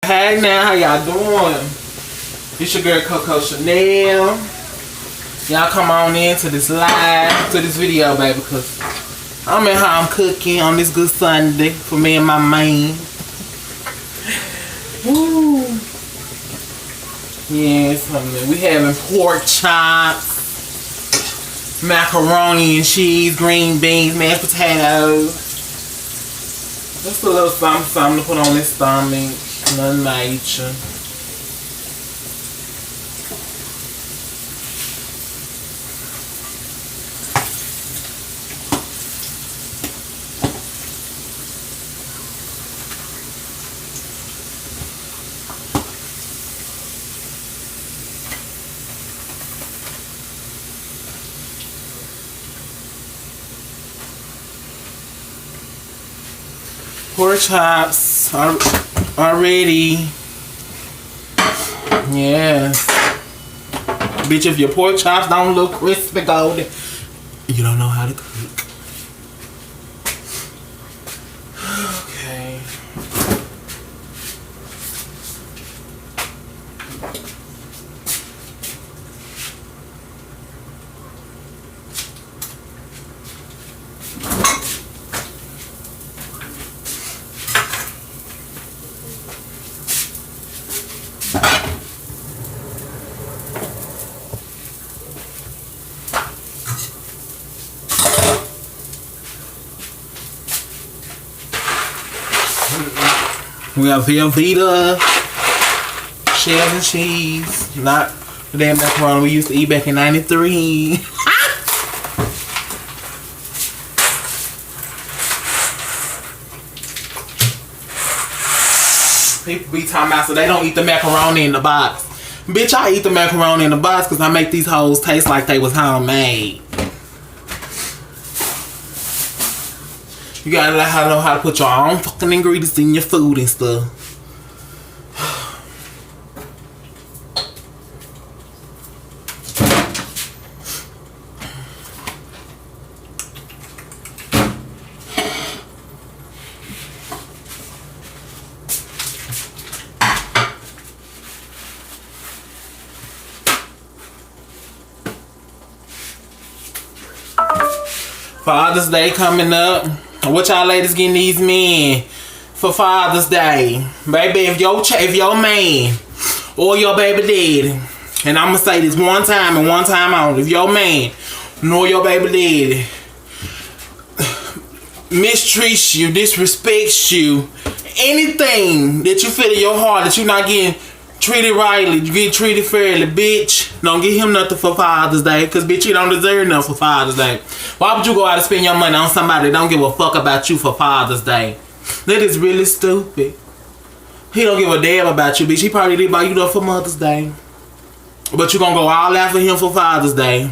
Hey now, how y'all doing? It's your girl KoKo Chanel. Y'all come on into this live, to this video, baby, because I'm at home cooking on this good Sunday for me and my man. Woo. Yes, honey. We having pork chops, macaroni and cheese, green beans, mashed potatoes. Just a little something to put on this stomach. Nothing major. Pork chops are ready. Yeah. Bitch, if your pork chops don't look crispy golden, you don't know how to cook. Okay. We have Velveeta, shells and cheese, not the damn macaroni we used to eat back in '93. People be talking about so they don't eat the macaroni in the box. Bitch, I eat the macaroni in the box because I make these hoes taste like they was homemade. You gotta know how to put your own fucking ingredients in your food and stuff. Father's Day coming up. What y'all ladies getting these men for Father's Day? Baby, if your man or your baby daddy, and I'm gonna say this one time and one time only, if your man nor your baby daddy mistreats you, disrespects you, anything that you feel in your heart that you're not getting treated rightly, you get treated fairly, bitch, don't get him nothing for Father's Day, because bitch, you don't deserve nothing for Father's Day. Why would you go out and spend your money on somebody that don't give a fuck about you for Father's Day? That is really stupid. He don't give a damn about you, bitch. He probably did buy you up for Mother's Day, but you gonna go all out for him for Father's Day.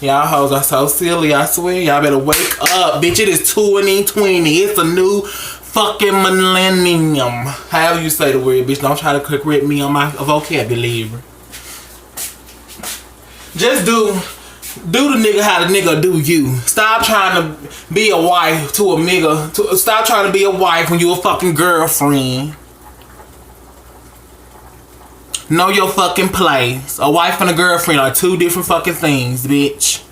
Y'all hoes are so silly, I swear. Y'all better wake up, bitch. It is 2020. It's a new fucking millennium. However you say the word, bitch. Don't try to correct me on my vocabulary. Just do the nigga how the nigga do you. Stop trying to be a wife to a nigga. Stop trying to be a wife when you a fucking girlfriend. Know your fucking place. A wife and a girlfriend are two different fucking things, bitch.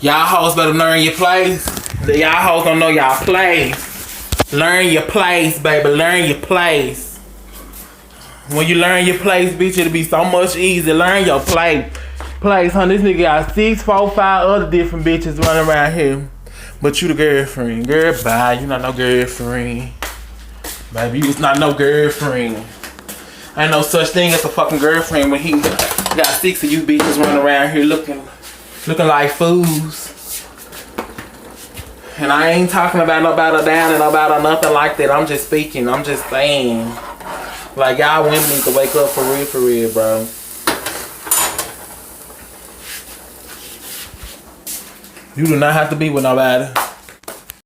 Y'all hoes better learn your place. Y'all hoes don't know y'all place. Learn your place, baby. Learn your place. When you learn your place, bitch, it'll be so much easier. Learn your place, huh? This nigga got 6, 4, 5 other different bitches running around here. But you the girlfriend. Girl, bye. You not no girlfriend. Baby, you was not no girlfriend. Ain't no such thing as a fucking girlfriend when he got 6 of you bitches running around here looking like fools. And I ain't talking about nobody down and nobody nothing like that. I'm just speaking. I'm just saying. Like, y'all women need to wake up for real, bro. You do not have to be with nobody.